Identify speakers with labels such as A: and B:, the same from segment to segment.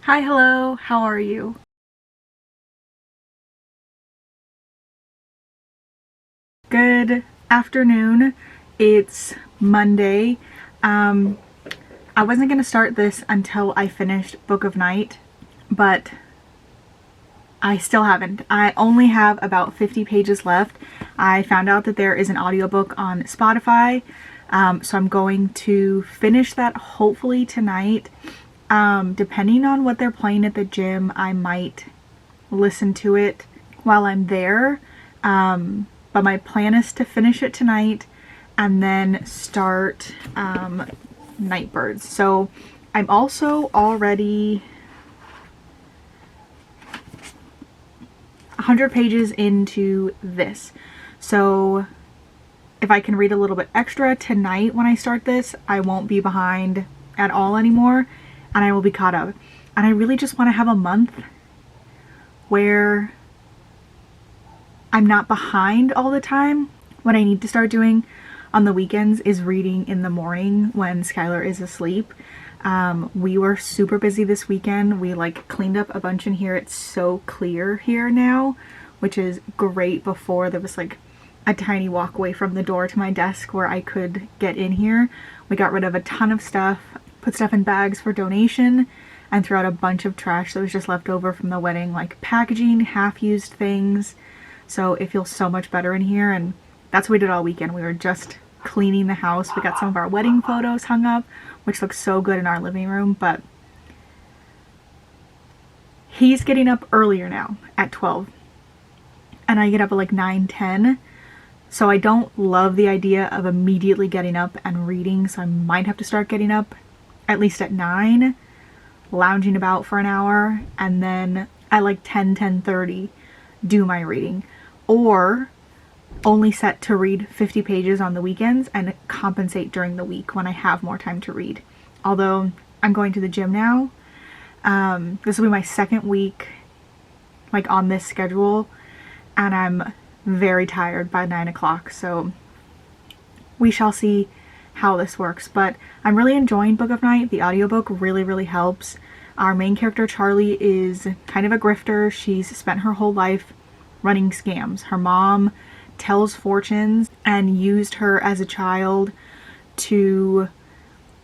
A: Hi, hello, how are you? Good afternoon. It's Monday. Um, I wasn't going to start this until I finished Book of Night, but I still haven't. I only have about 50 pages left. I found out that there is an audiobook on Spotify, so I'm going to finish that hopefully tonight. Depending on what they're playing at the gym, I might listen to it while I'm there. But my plan is to finish it tonight and then start Nightbirds. So I'm also already 100 pages into this. So if I can read a little bit extra tonight when I start this, I won't be behind at all anymore and I will be caught up. And I really just want to have a month where I'm not behind all the time. What I need to start doing on the weekends is reading in the morning when Skylar is asleep. We were super busy this weekend. We cleaned up a bunch in here. It's so clear here now, which is great. Before there was a tiny walkway from the door to my desk where I could get in here. We got rid of a ton of stuff, put stuff in bags for donation, and threw out a bunch of trash that was just left over from the wedding, like packaging, half-used things. So it feels so much better in here, and that's what we did all weekend. We were just cleaning the house. We got some of our wedding photos hung up, which looks so good in our living room, but he's getting up earlier now at 12, and I get up at 9, 10. So I don't love the idea of immediately getting up and reading, so I might have to start getting up at least at 9, lounging about for an hour, and then at 10, 10:30 do my reading. Or only set to read 50 pages on the weekends and compensate during the week when I have more time to read. Although I'm going to the gym now. This will be my second week on this schedule, and I'm very tired by 9 o'clock, so we shall see how this works. But I'm really enjoying Book of Night. The audiobook really helps. Our main character Charlie is kind of a grifter. She's spent her whole life running scams. Her mom tells fortunes and used her as a child to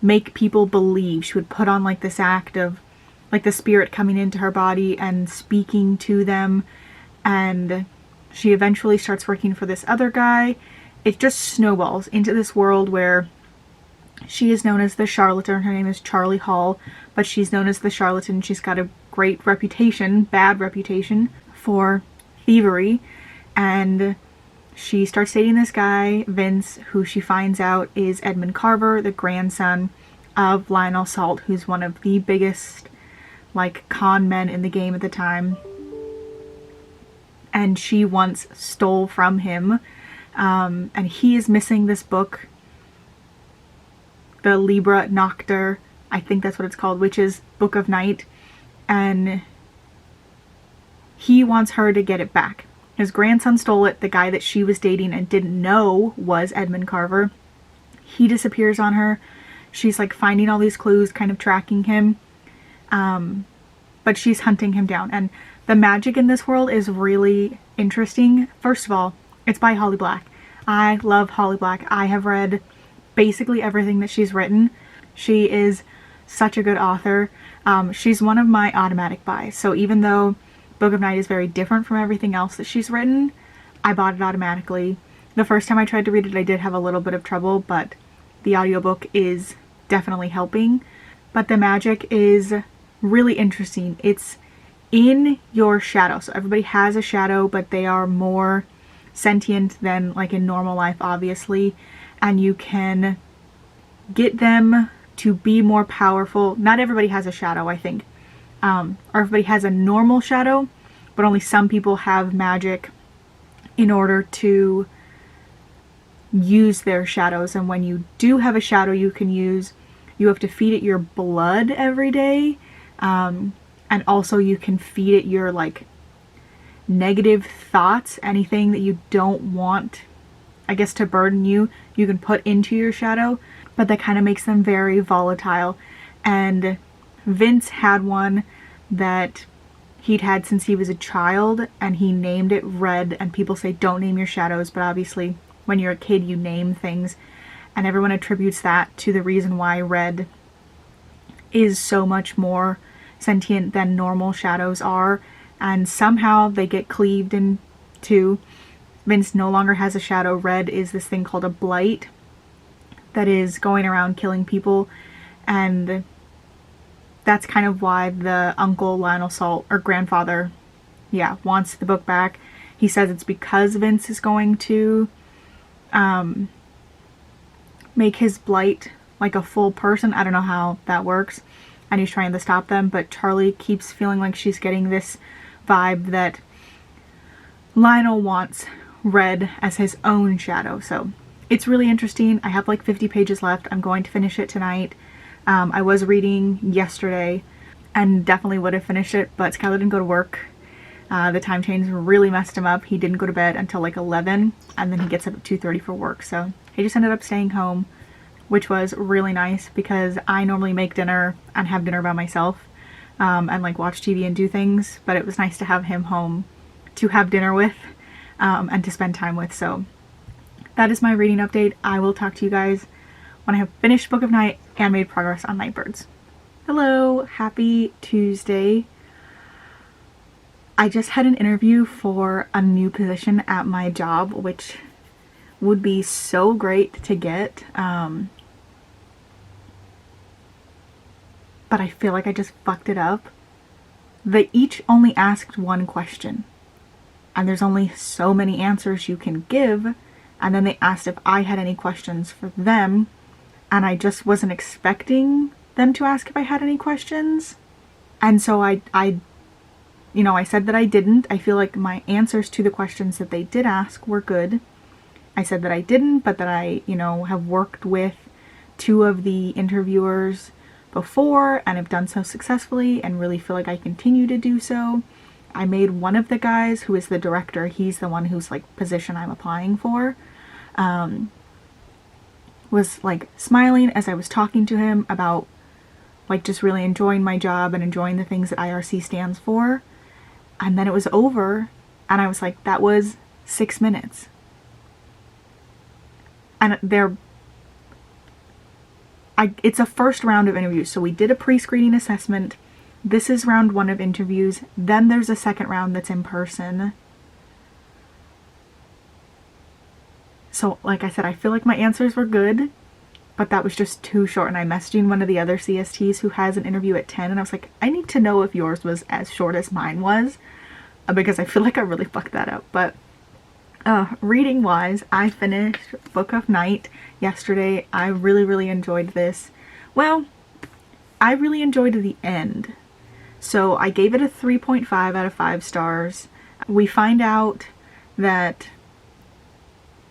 A: make people believe. She would put on this act of the spirit coming into her body and speaking to them, and she eventually starts working for this other guy. It just snowballs into this world where she is known as the charlatan. Her name is Charlie Hall, but she's known as the charlatan. She's got a great reputation, bad reputation, for thievery, and she starts dating this guy, Vince, who she finds out is Edmund Carver, the grandson of Lionel Salt, who's one of the biggest con men in the game at the time. And she once stole from him, and he is missing this book, the Libra Noctur, I think that's what it's called, which is Book of Night, and he wants her to get it back. His grandson stole it. The guy that she was dating and didn't know was Edmund Carver. He disappears on her. She's finding all these clues, kind of tracking him, but she's hunting him down. And the magic in this world is really interesting. First of all, it's by Holly Black. I love Holly Black. I have read basically everything that she's written. She is such a good author. She's one of my automatic buys. So even though Book of Night is very different from everything else that she's written, I bought it automatically. The first time I tried to read it, I did have a little bit of trouble, but the audiobook is definitely helping. But the magic is really interesting. It's in your shadow. So everybody has a shadow, but they are more sentient than in normal life, obviously. And you can get them to be more powerful. Not everybody has a shadow, I think. Or everybody has a normal shadow, but only some people have magic in order to use their shadows. And when you do have a shadow you can use, you have to feed it your blood every day. And also you can feed it your negative thoughts, anything that you don't want, I guess, to burden you, you can put into your shadow, but that kind of makes them very volatile. And Vince had one that he'd had since he was a child, and he named it Red. And people say don't name your shadows, but obviously when you're a kid you name things, and everyone attributes that to the reason why Red is so much more sentient than normal shadows are. And somehow they get cleaved in two. Vince no longer has a shadow. Red is this thing called a blight that is going around killing people, and that's kind of why the uncle Lionel Salt, or grandfather, wants the book back. He says it's because Vince is going to make his blight like a full person. I don't know how that works, and he's trying to stop them, but Charlie keeps feeling like she's getting this vibe that Lionel wants Red as his own shadow. So it's really interesting. I have like 50 pages left. I'm going to finish it tonight. I was reading yesterday and definitely would have finished it, but Skylar didn't go to work. The time change really messed him up. He didn't go to bed until like 11, and then he gets up at 2:30 for work. So he just ended up staying home, which was really nice because I normally make dinner and have dinner by myself, and like watch TV and do things, but it was nice to have him home to have dinner with, and to spend time with. So that is my reading update. I will talk to you guys when I have finished Book of Night and made progress on Nightbirds. Hello, happy Tuesday. I just had an interview for a new position at my job, which would be so great to get. But I feel like I just fucked it up. They each only asked one question, and there's only so many answers you can give. And then they asked if I had any questions for them, and I just wasn't expecting them to ask if I had any questions. And so I said that I didn't. I feel like my answers to the questions that they did ask were good. I said that I didn't, but that I, have worked with 2 of the interviewers before and have done so successfully and really feel like I continue to do so. I made one of the guys, who is the director, he's the one whose like position I'm applying for, was like smiling as I was talking to him about like just really enjoying my job and enjoying the things that IRC stands for. And then it was over and I was like, that was 6 minutes. And it's a first round of interviews. So we did a pre-screening assessment. This is round 1 of interviews. Then there's a second round that's in person. So like I said, I feel like my answers were good, but that was just too short. And I messaged one of the other CSTs who has an interview at 10, and I was like, I need to know if yours was as short as mine was, because I feel like I really fucked that up. But reading wise, I finished Book of Night yesterday. I really, really enjoyed this. Well, I really enjoyed the end. So I gave it a 3.5 out of 5 stars. We find out that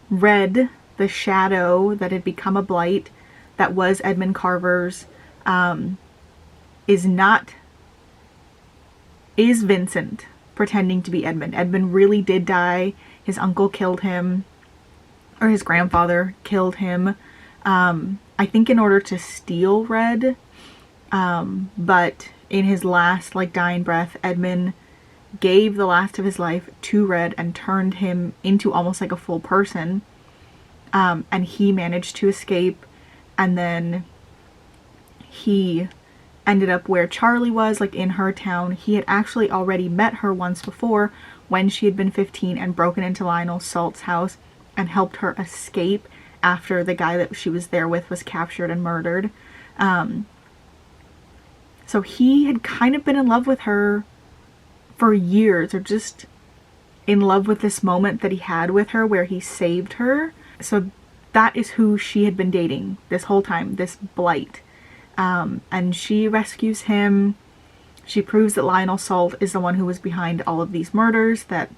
A: Red, the shadow that had become a blight, that was Edmund Carver's, is Vincent pretending to be Edmund. Edmund really did die. His uncle killed him, or his grandfather killed him, I think in order to steal Red, but in his last like dying breath, Edmund gave the last of his life to Red and turned him into almost like a full person, and he managed to escape, and then he ended up where Charlie was, like in her town. He had actually already met her once before when she had been 15 and broken into Lionel Salt's house and helped her escape after the guy that she was there with was captured and murdered. So he had kind of been in love with her for years, or just in love with this moment that he had with her where he saved her. So that is who she had been dating this whole time, this blight. And she rescues him. She proves that Lionel Salt is the one who was behind all of these murders, that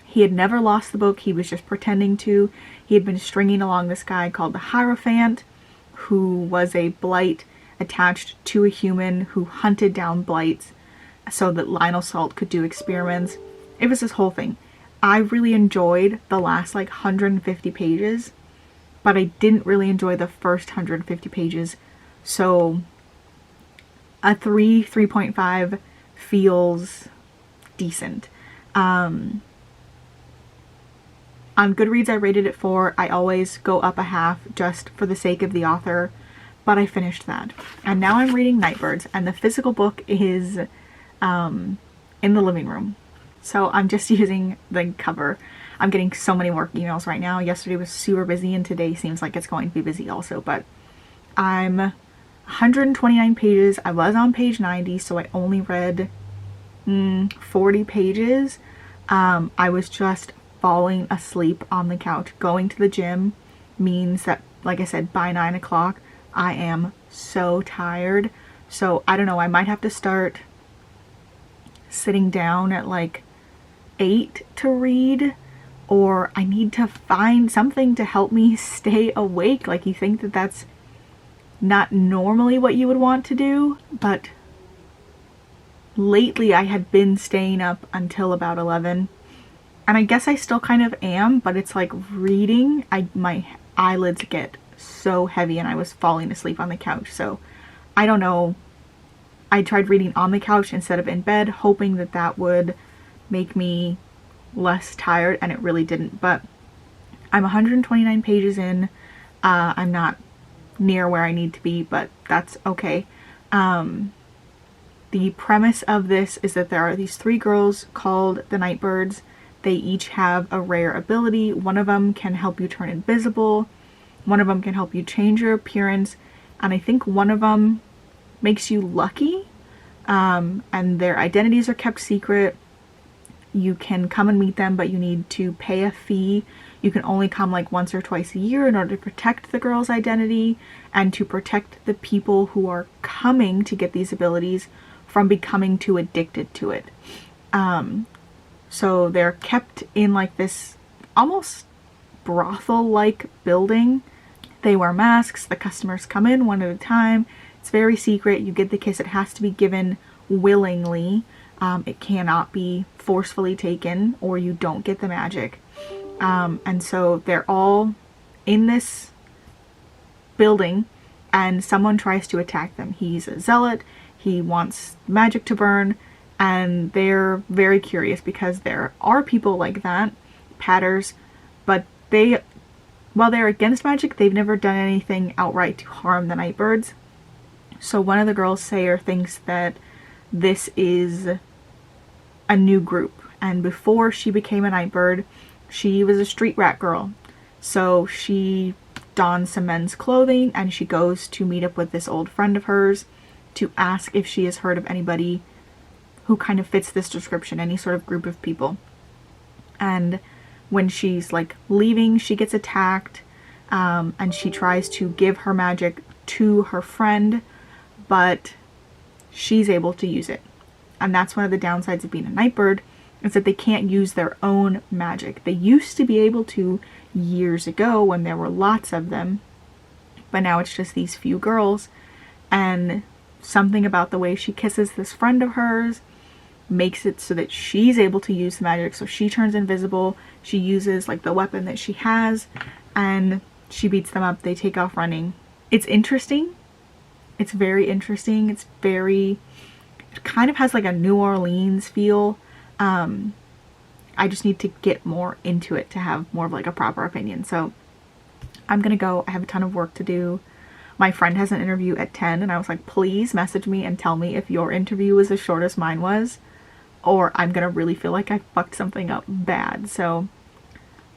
A: he had never lost the book, he was just pretending to. He had been stringing along this guy called the Hierophant, who was a blight attached to a human who hunted down blights so that Lionel Salt could do experiments. It was this whole thing. I really enjoyed the last like 150 pages, but I didn't really enjoy the first 150 pages. So a 3.5 feels decent. On Goodreads I rated it 4. I always go up a half just for the sake of the author, but I finished that. And now I'm reading Nightbirds, and the physical book is in the living room. So I'm just using the cover. I'm getting so many work emails right now. Yesterday was super busy, and today seems like it's going to be busy also, but I'm 129 pages. I was on page 90, so I only read 40 pages. I was just falling asleep on the couch. Going to the gym means that, like I said, by 9 o'clock, I am so tired. So I don't know, I might have to start sitting down at like 8 to read, or I need to find something to help me stay awake. Like, you think that that's not normally what you would want to do, but lately I had been staying up until about 11. And I guess I still kind of am, but it's like reading, my eyelids get so heavy and I was falling asleep on the couch. So I don't know. I tried reading on the couch instead of in bed, hoping that that would make me less tired, and it really didn't. But I'm 129 pages in. I'm not near where I need to be, but that's okay. The premise of this is that there are these 3 girls called the Nightbirds. They each have a rare ability. One of them can help you turn invisible. One of them can help you change your appearance. And I think one of them makes you lucky. And their identities are kept secret. You can come and meet them, but you need to pay a fee. You can only come like once or twice a year in order to protect the girl's identity and to protect the people who are coming to get these abilities from becoming too addicted to it. So they're kept in like this almost brothel-like building. They wear masks. The customers come in one at a time. It's very secret. You get the kiss. It has to be given willingly. It cannot be forcefully taken, or you don't get the magic. And so they're all in this building, and someone tries to attack them. He's a zealot. He wants magic to burn. And they're very curious because there are people like that, patters, but while they're against magic, they've never done anything outright to harm the Nightbirds. So one of the girls, Sayer, thinks that this is a new group. And before she became a Nightbird, she was a street rat girl. So she dons some men's clothing and she goes to meet up with this old friend of hers to ask if she has heard of anybody who kind of fits this description, any sort of group of people. And when she's like leaving, she gets attacked, and she tries to give her magic to her friend, but she's able to use it. And that's one of the downsides of being a Nightbird, is that they can't use their own magic. They used to be able to years ago when there were lots of them, but now it's just these few girls. And something about the way she kisses this friend of hers makes it so that she's able to use the magic. So she turns invisible. She uses like the weapon that she has and she beats them up. They take off running. It's interesting. It's very interesting. It kind of has like a New Orleans feel. I just need to get more into it to have more of like a proper opinion. So I'm gonna go. I have a ton of work to do. My friend has an interview at 10 and I was like, please message me and tell me if your interview was as short as mine was, or I'm gonna really feel like I fucked something up bad. So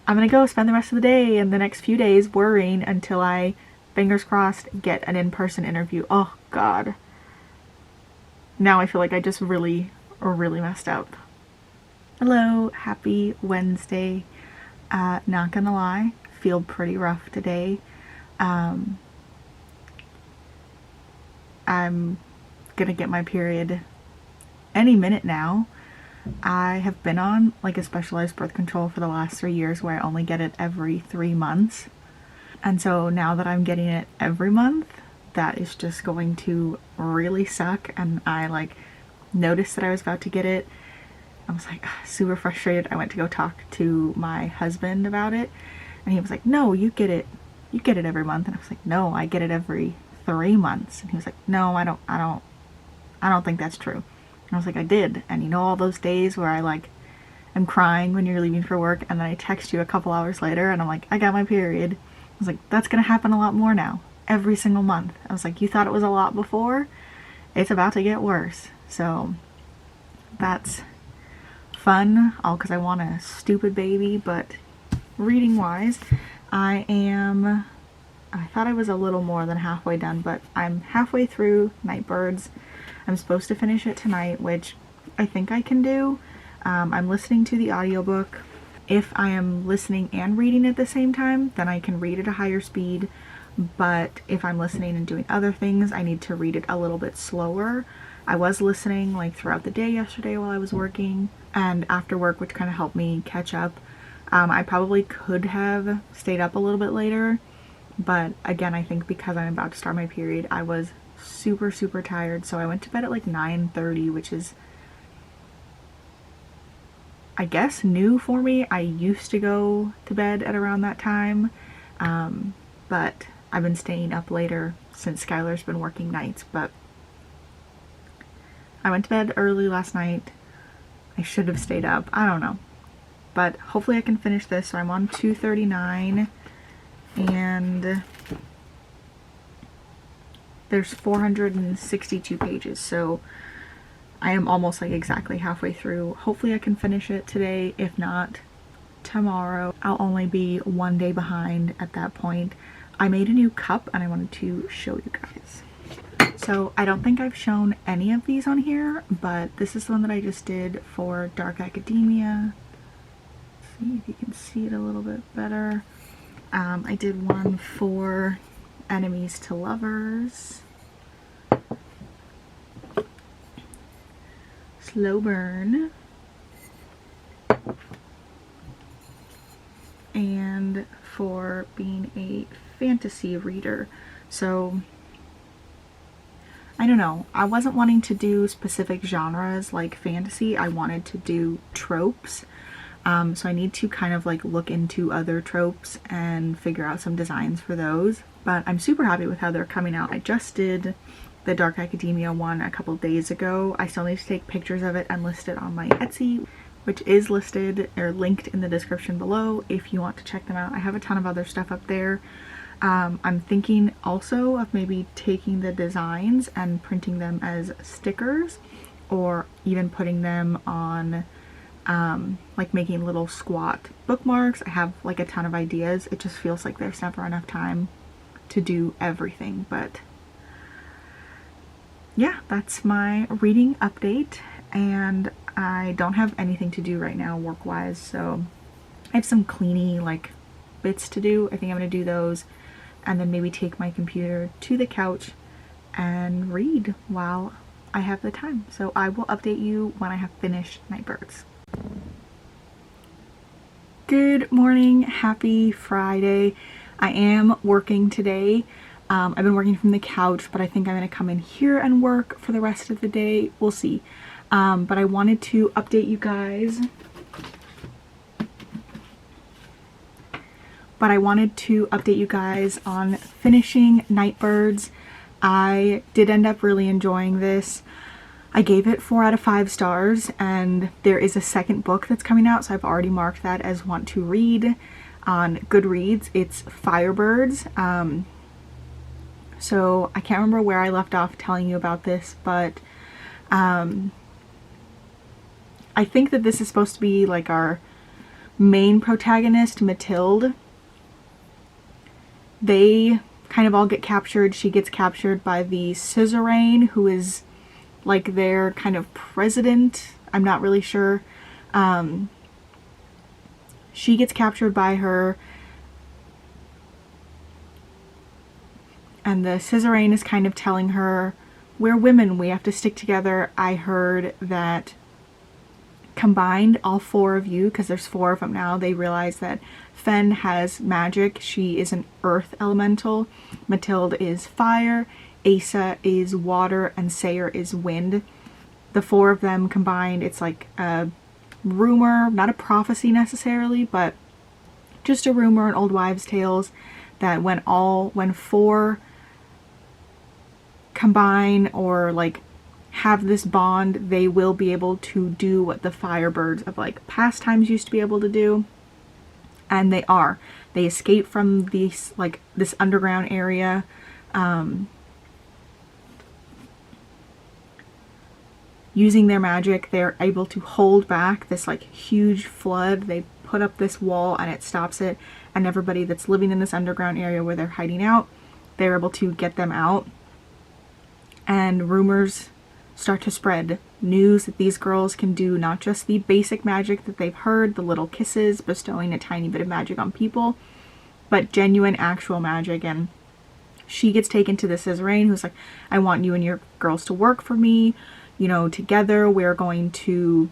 A: I'm gonna go spend the rest of the day and the next few days worrying until I, fingers crossed, get an in-person interview. Oh God. Now I feel like I just really messed up. Hello, happy Wednesday. Not gonna lie, feel pretty rough today. I'm gonna get my period any minute now. I have been on like a specialized birth control for the last 3 years where I only get it every 3 months. And so now that I'm getting it every month, that is just going to really suck. And I like noticed that I was about to get it. I was like super frustrated. I went to go talk to my husband about it and he was like, no, you get it every month. And I was like, no, I get it every 3 months. And he was like, no, I don't think that's true. I was like, I did. And you know all those days where I like am crying when you're leaving for work and then I text you a couple hours later and I'm like, I got my period. I was like, that's gonna happen a lot more now. Every single month. I was like, you thought it was a lot before? It's about to get worse. So that's fun, all because I want a stupid baby. But reading wise, I thought I was a little more than halfway done, but I'm halfway through Nightbirds. I'm supposed to finish it tonight, which I think I can do. I'm listening to the audiobook. If I am listening and reading at the same time, then I can read at a higher speed. But if I'm listening and doing other things, I need to read it a little bit slower. I was listening like throughout the day yesterday while I was working and after work, which kind of helped me catch up. I probably could have stayed up a little bit later, but again, I think because I'm about to start my period, I was super tired, so I went to bed at like 9:30, which is, I guess, new for me. I used to go to bed at around that time, but I've been staying up later since Skylar's been working nights. But I went to bed early last night. I should have stayed up. I don't know. But hopefully I can finish this. So I'm on 239 and there's 462 pages. So I am almost like exactly halfway through. Hopefully I can finish it today. If not, tomorrow. I'll only be one day behind at that point. I made a new cup and I wanted to show you guys. So I don't think I've shown any of these on here, but this is the one that I just did for Dark Academia. See if you can see it a little bit better. I did one for Enemies to Lovers. Slow Burn. And for being a fantasy reader. So I don't know, I wasn't wanting to do specific genres like fantasy. I wanted to do tropes. So I need to kind of like look into other tropes and figure out some designs for those. But I'm super happy with how they're coming out. I just did the Dark Academia one a couple days ago. I still need to take pictures of it and list it on my Etsy, which is listed or linked in the description below if you want to check them out. I have a ton of other stuff up there. I'm thinking also of maybe taking the designs and printing them as stickers, or even putting them on like making little squat bookmarks. I have like a ton of ideas. It just feels like there's never enough time to do everything. But yeah, that's my reading update, and I don't have anything to do right now work-wise, so I have some cleaning like bits to do. I think I'm gonna do those and then maybe take my computer to the couch and read while I have the time. So I will update you when I have finished Nightbirds. Good morning, happy Friday. I am working today. I've been working from the couch, but I think I'm gonna come in here and work for the rest of the day. We'll see. But I wanted to update you guys. On finishing Nightbirds. I did end up really enjoying this. I gave it 4 out of 5 stars, and there is a second book that's coming out, so I've already marked that as want to read on GOODREADS. It's Firebirds. So I can't remember where I left off telling you about this, but I think that this is supposed to be like our main protagonist, Mathilde. They kind of all get captured. She gets captured by the suzerain, who is like their kind of president. I'm not really sure. She gets captured by her, and the suzerain is kind of telling her, we're women, we have to stick together. I heard that combined, all 4 of you, because there's 4 of them now, they realize that Fen has magic. She is an earth elemental. Mathilde is fire. Asa is water, and Sayer is wind. The 4 of them combined, it's like a rumor, not a prophecy necessarily, but just a rumor in old wives' tales that when 4 combine or like have this bond, they will be able to do what the Firebirds of like past times used to be able to do. And they are. They escape from these, like, this underground area. Using their magic, they're able to hold back this like huge flood. They put up this wall and it stops it. And everybody that's living in this underground area where they're hiding out, they're able to get them out. And rumors start to spread. News that these girls can do not just the basic magic that they've heard, the little kisses, bestowing a tiny bit of magic on people, but genuine actual magic. And she gets taken to the suzerain, who's like, I want you and your girls to work for me, you know, together we're going to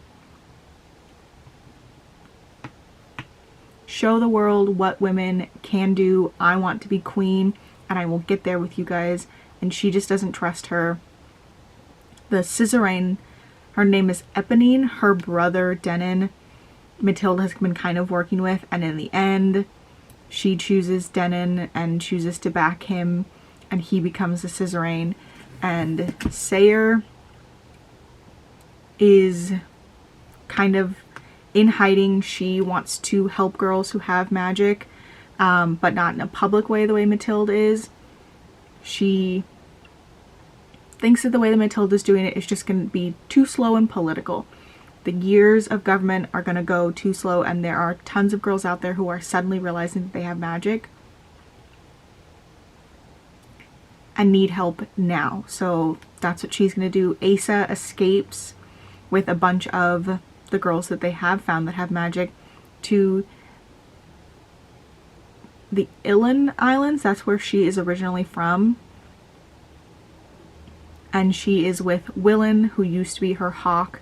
A: show the world what women can do. I want to be queen and I will get there with you guys. And she just doesn't trust her. The suzerain, her name is Eponine, her brother Denon, Matilda has been kind of working with, and in the end she chooses Denon and chooses to back him, and he becomes the suzerain. And Sayre is kind of in hiding. She wants to help girls who have magic, but not in a public way the way Matilda is. She thinks that the way that Matilda's doing it is just going to be too slow and political. The gears of government are going to go too slow, and there are tons of girls out there who are suddenly realizing that they have magic and need help now. So that's what she's going to do. Asa escapes with a bunch of the girls that they have found that have magic to the Ilan Islands. That's where she is originally from. And she is with Willen, who used to be her hawk.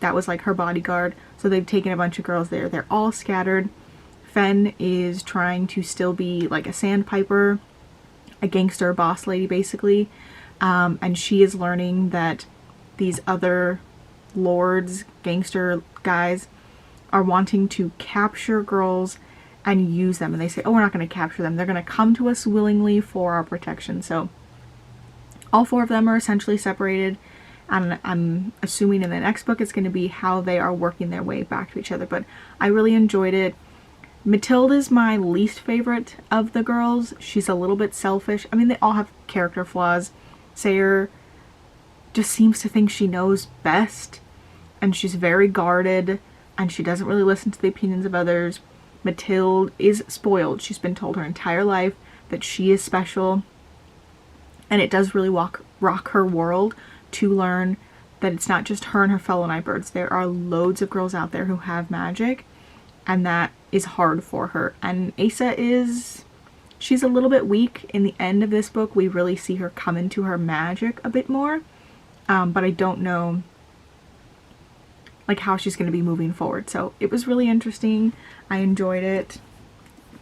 A: That was like her bodyguard. So they've taken a bunch of girls there. They're all scattered. Fen is trying to still be like a sandpiper, a gangster boss lady basically. And she is learning that these other lords, gangster guys, are wanting to capture girls and use them. And they say, oh, we're not going to capture them. They're going to come to us willingly for our protection. So all four of them are essentially separated, and I'm assuming in the next book it's going to be how they are working their way back to each other. But I really enjoyed it. Matilda's my least favorite of the girls. She's a little bit selfish. I mean, they all have character flaws. Sayre just seems to think she knows best, and she's very guarded, and she doesn't really listen to the opinions of others. Matilda is spoiled. She's been told her entire life that she is special. And it does really rock her world to learn that it's not just her and her fellow Nightbirds. There are loads of girls out there who have magic, and that is hard for her. And Asa she's a little bit weak. In the end of this book, we really see her come into her magic a bit more. But I don't know like how she's going to be moving forward. So it was really interesting. I enjoyed it.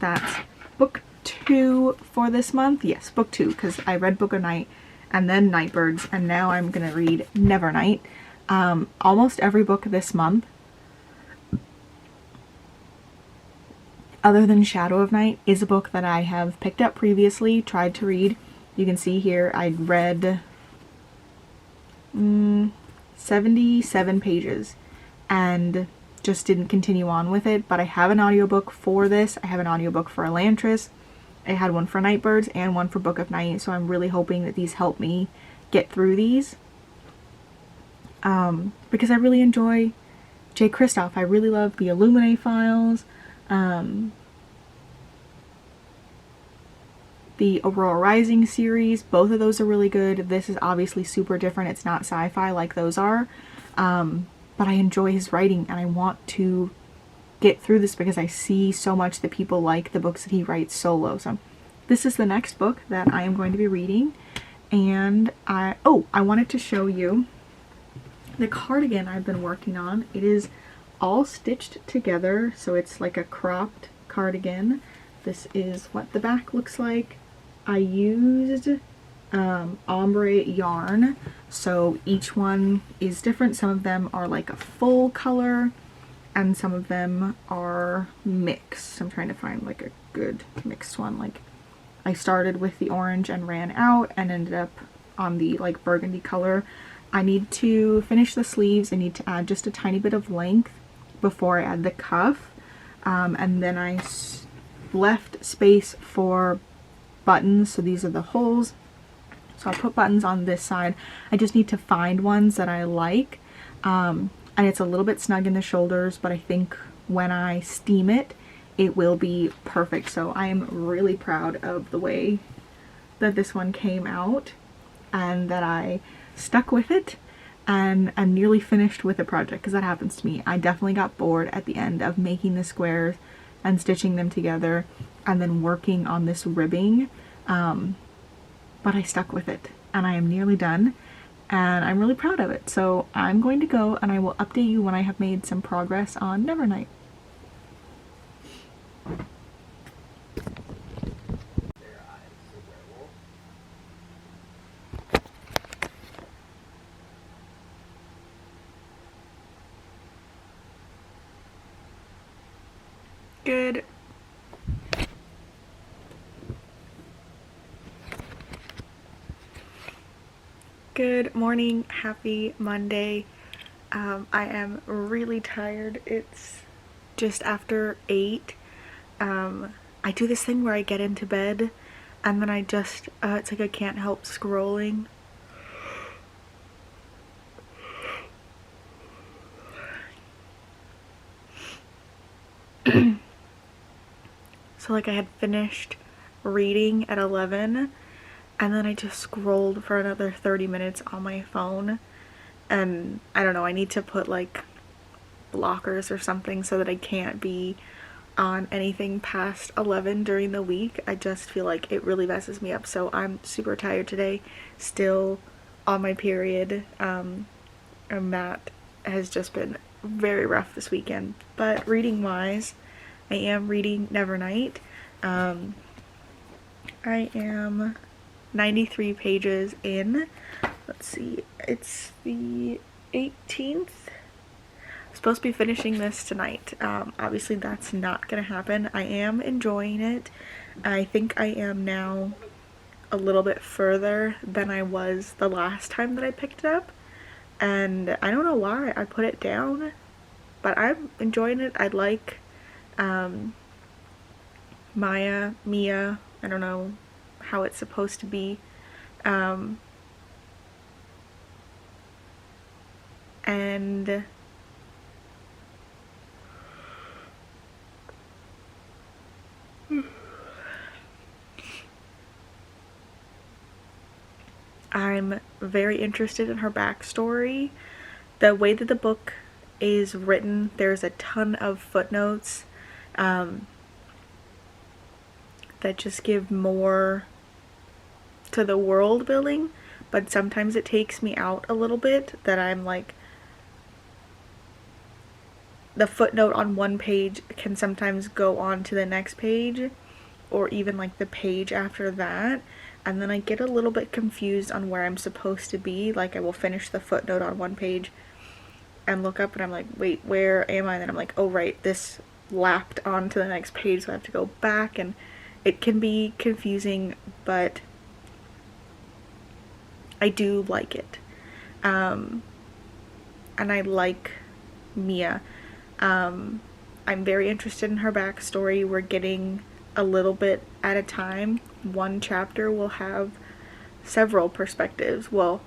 A: That's book 2 for this month. Yes, book 2, because I read Book of Night and then Nightbirds, and now I'm gonna read Nevernight. Almost every book this month, other than Shadow of Night, is a book that I have picked up previously, tried to read. You can see here I read 77 pages and just didn't continue on with it. But I have an audiobook for this. I have an audiobook for Elantris. I had one for Nightbirds and one for Book of Night, so I'm really hoping that these help me get through these. Because I really enjoy J. Kristoff. I really love the Illuminae files, the Aurora Rising series. Both of those are really good. This is obviously super different. It's not sci-fi like those are, but I enjoy his writing, and I want to get through this because I see so much that people like the books that he writes solo. So this is the next book that I am going to be reading, and I wanted to show you the cardigan I've been working on. It is all stitched together, so it's like a cropped cardigan. This is what the back looks like. I used ombre yarn, so each one is different. Some of them are like a full color, and some of them are mixed. I'm trying to find like a good mixed one. Like I started with the orange and ran out and ended up on the like burgundy color. I need to finish the sleeves. I need to add just a tiny bit of length before I add the cuff. And then I left space for buttons. So these are the holes. So I'll put buttons on this side. I just need to find ones that I like. And it's a little bit snug in the shoulders, but I think when I steam it, it will be perfect. So I am really proud of the way that this one came out and that I stuck with it and I'm nearly finished with the project, because that happens to me. I definitely got bored at the end of making the squares and stitching them together and then working on this ribbing, but I stuck with it and I am nearly done and I'm really proud of it. So I'm going to go and I will update you when I have made some progress on Nevernight. Good morning, happy Monday. I am really tired. It's just after 8. I do this thing where I get into bed and then I just, it's like I can't help scrolling. So like I had finished reading at 11 and then I just scrolled for another 30 minutes on my phone, and I don't know, I need to put like blockers or something so that I can't be on anything past 11 during the week. I just feel like it really messes me up. So I'm super tired today, still on my period, and that has just been very rough this weekend. But reading wise, I am reading Nevernight. I am 93 pages in. Let's see, it's the 18th. I'm supposed to be finishing this tonight. Obviously that's not gonna happen. I am enjoying it. I think I am now a little bit further than I was the last time that I picked it up, and I don't know why I put it down, but I'm enjoying it. I like Mia, I don't know how it's supposed to be, and I'm very interested in her backstory. The way that the book is written, there's a ton of footnotes that just give more to the world building, but sometimes it takes me out a little bit, that I'm like, the footnote on one page can sometimes go on to the next page or even like the page after that, and then I get a little bit confused on where I'm supposed to be. Like I will finish the footnote on one page and look up and I'm like, wait, where am I? And then I'm like, oh right, this lapped on to the next page, so I have to go back, and it can be confusing, but I do like it. And I like Mia. I'm very interested in her backstory. We're getting a little bit at a time. One chapter will have several perspectives. Well,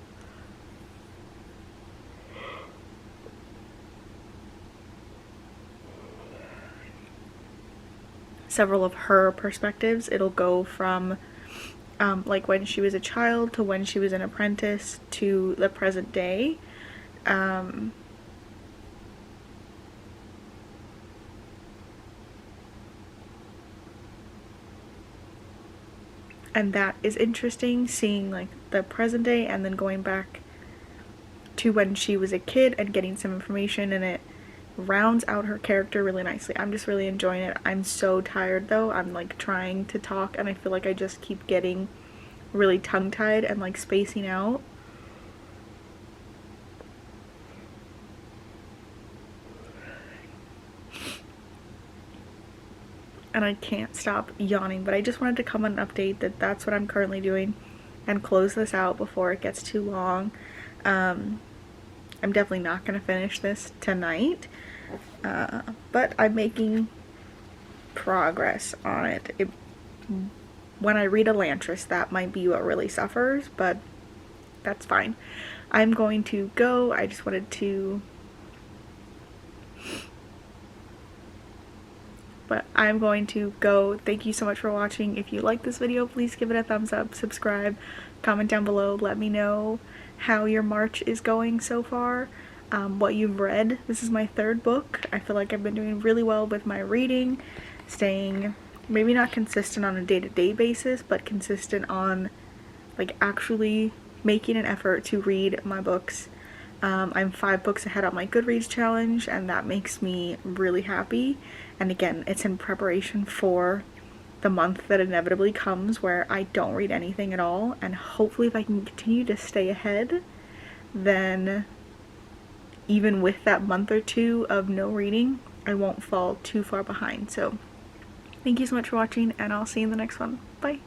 A: several of her perspectives. It'll go from like when she was a child to when she was an apprentice to the present day. And that is interesting, seeing like the present day and then going back to when she was a kid and getting some information, and it rounds out her character really nicely. I'm just really enjoying it. I'm so tired though. I'm like trying to talk and I feel like I just keep getting really tongue-tied and like spacing out. And I can't stop yawning, but I just wanted to come on an update that that's what I'm currently doing and close this out before it gets too long. I'm definitely not going to finish this tonight, but I'm making progress on it. When I read Elantris, that might be what really suffers, but that's fine. I'm going to go. I just wanted to... But I'm going to go. Thank you so much for watching. If you like this video, please give it a thumbs up, subscribe, comment down below. Let me know how your March is going so far, what you've read. This is my 3rd book. I feel like I've been doing really well with my reading, staying maybe not consistent on a day-to-day basis, but consistent on like actually making an effort to read my books. I'm 5 books ahead on my Goodreads challenge, and that makes me really happy. And again, it's in preparation for the month that inevitably comes where I don't read anything at all, and hopefully if I can continue to stay ahead, then even with that month or 2 of no reading, I won't fall too far behind. So thank you so much for watching, and I'll see you in the next one. Bye!